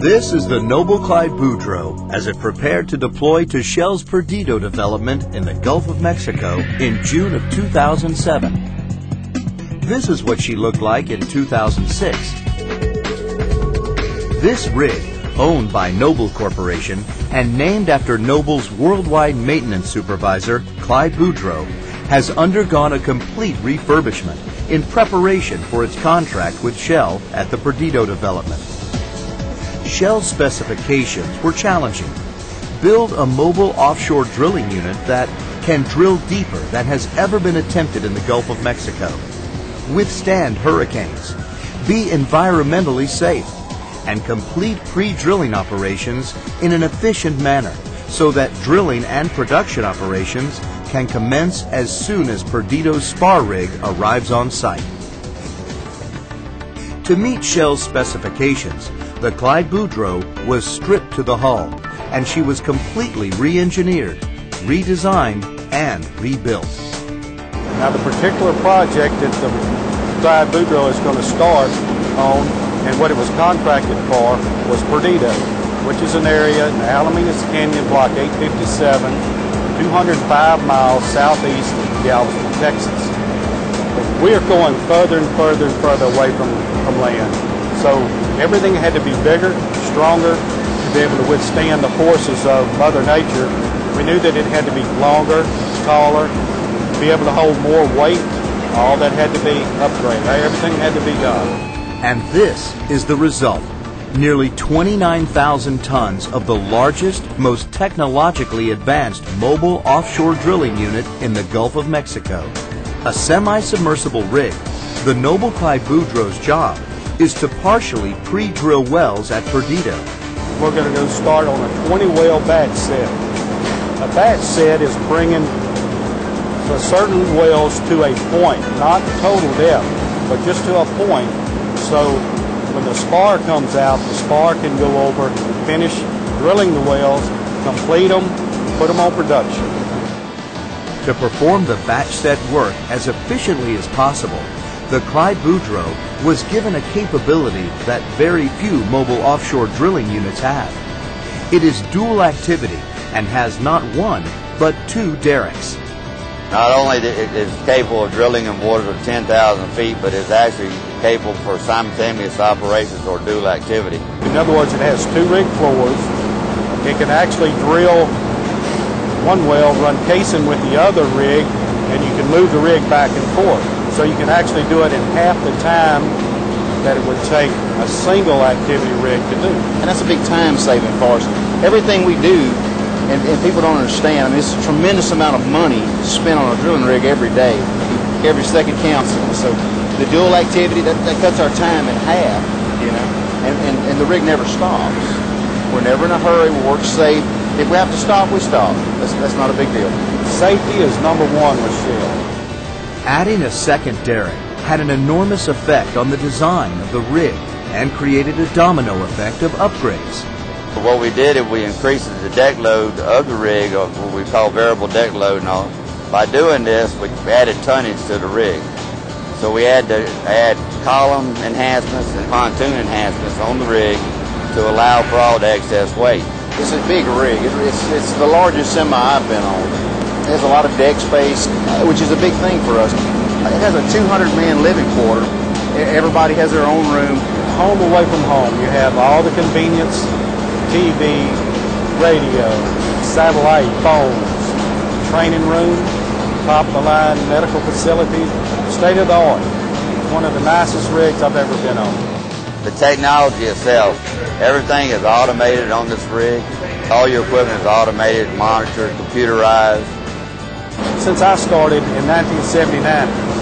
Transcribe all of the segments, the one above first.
This is the Noble Clyde Boudreaux as it prepared to deploy to Shell's Perdido development in the Gulf of Mexico in June of 2007. This is what she looked like in 2006. This rig, owned by Noble Corporation and named after Noble's worldwide maintenance supervisor, Clyde Boudreaux, has undergone a complete refurbishment in preparation for its contract with Shell at the Perdido development. Shell's specifications were challenging. Build a mobile offshore drilling unit that can drill deeper than has ever been attempted in the Gulf of Mexico, withstand hurricanes, be environmentally safe, and complete pre-drilling operations in an efficient manner so that drilling and production operations can commence as soon as Perdido's spar rig arrives on site. To meet Shell's specifications, the Clyde Boudreaux was stripped to the hull, and she was completely re-engineered, redesigned, and rebuilt. Now, the particular project that the Clyde Boudreaux is going to start on, and what it was contracted for, was Perdido, which is an area in the Alamitos Canyon, Block 857, 205 miles southeast of Galveston, Texas. We are going further and further and further away from land. So everything had to be bigger, stronger, to be able to withstand the forces of Mother Nature. We knew that it had to be longer, taller, be able to hold more weight. All that had to be upgraded. Everything had to be done. And this is the result. Nearly 29,000 tons of the largest, most technologically advanced mobile offshore drilling unit in the Gulf of Mexico. A semi-submersible rig, the Noble Clyde Boudreaux's job is to partially pre-drill wells at Perdido. We're going to go start on a 20-well batch set. A batch set is bringing certain wells to a point, not total depth, but just to a point. So when the spar comes out, the spar can go over and finish drilling the wells, complete them, put them on production. To perform the batch set work as efficiently as possible, the Clyde Boudreaux was given a capability that very few mobile offshore drilling units have. It is dual activity and has not one, but two derricks. Not only is it capable of drilling in waters of 10,000 feet, but it's actually capable for simultaneous operations or dual activity. In other words, it has two rig floors. It can actually drill one well, run casing with the other rig, and you can move the rig back and forth. So you can actually do it in half the time that it would take a single activity rig to do. And that's a big time saving for us. Everything we do, and people don't understand, I mean, it's a tremendous amount of money spent on a drilling rig every day. Every second counts. So the dual activity, that cuts our time in half, you know, and the rig never stops. We're never in a hurry, we work safe. If we have to stop, we stop. That's not a big deal. Safety is number one with Shell. Adding a second derrick had an enormous effect on the design of the rig and created a domino effect of upgrades. What we did is we increased the deck load of the rig, or what we call variable deck load and all. By doing this, we added tonnage to the rig. So we had to add column enhancements and pontoon enhancements on the rig to allow for all the excess weight. It's a big rig. It's the largest semi I've been on. It has a lot of deck space, which is a big thing for us. It has a 200-man living quarter. Everybody has their own room. Home away from home. You have all the convenience, TV, radio, satellite phones, training room, top-of-the-line medical facilities, state-of-the-art. One of the nicest rigs I've ever been on. The technology itself, everything is automated on this rig. All your equipment is automated, monitored, computerized. Since I started in 1979,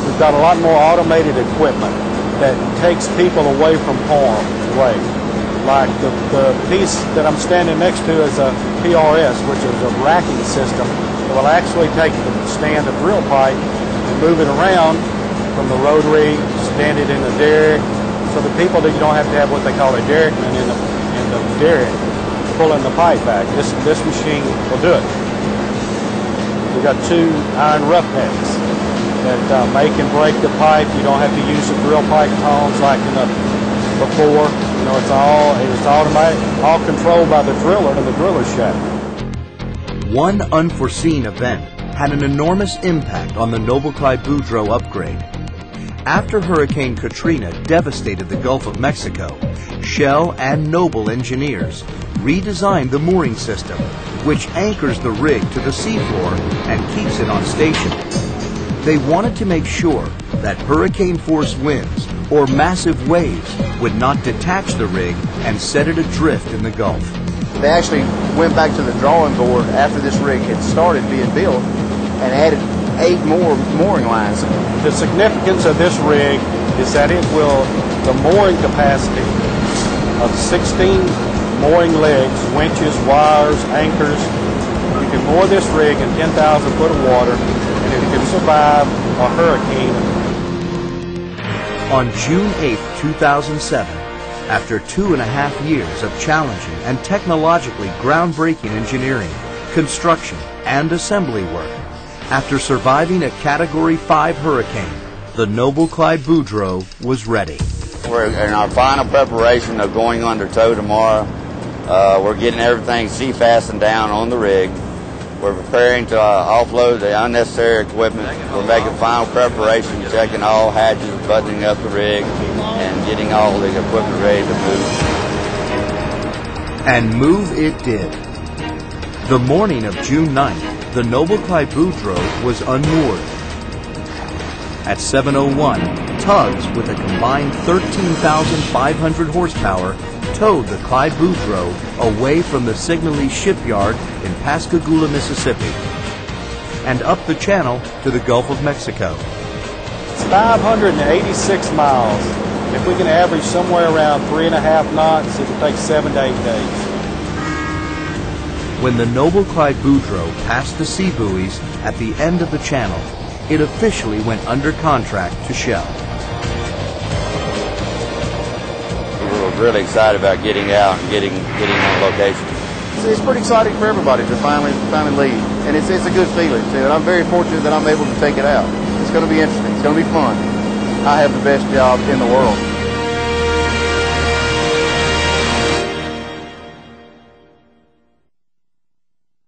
we've got a lot more automated equipment that takes people away from harm's way. Like the piece that I'm standing next to is a PRS, which is a racking system that will actually take the stand of drill pipe and move it around from the rotary, stand it in the derrick, so the people that you don't have to have what they call a derrickman in the derrick pulling the pipe back. This machine will do it. We've got two iron roughnecks that make and break the pipe. You don't have to use the drill pipe tongs like in the before. You know, it's automatic, all controlled by the driller in the driller shack. One unforeseen event had an enormous impact on the Noble Clyde Boudreaux upgrade. After Hurricane Katrina devastated the Gulf of Mexico, Shell and Noble engineers redesigned the mooring system, which anchors the rig to the seafloor and keeps it on station. They wanted to make sure that hurricane-force winds or massive waves would not detach the rig and set it adrift in the Gulf. They actually went back to the drawing board after this rig had started being built and added 8 more mooring lines. The significance of this rig is that the mooring capacity of 16 mooring legs, winches, wires, anchors. You can moor this rig in 10,000 foot of water and it can survive a hurricane. On June 8, 2007, after 2.5 years of challenging and technologically groundbreaking engineering, construction, and assembly work, after surviving a Category 5 hurricane, the Noble Clyde Boudreaux was ready. We're in our final preparation of going under tow tomorrow. We're getting everything sea fastened down on the rig. We're preparing to offload the unnecessary equipment. We're making final preparation, checking all hatches, buttoning up the rig, and getting all the equipment ready to move. And move it did. The morning of June 9th, the Noble Clyde Boudreaux was unmoored. At 7:01, tugs with a combined 13,500 horsepower towed the Clyde Boudreaux away from the Signalese shipyard in Pascagoula, Mississippi, and up the channel to the Gulf of Mexico. It's 586 miles. If we can average somewhere around 3.5 knots, it will take 7 to 8 days. When the Noble Clyde Boudreaux passed the sea buoys at the end of the channel, it officially went under contract to Shell. We were really excited about getting out and getting on location. It's pretty exciting for everybody to finally leave, and it's a good feeling too. And I'm very fortunate that I'm able to take it out. It's going to be interesting. It's going to be fun. I have the best job in the world.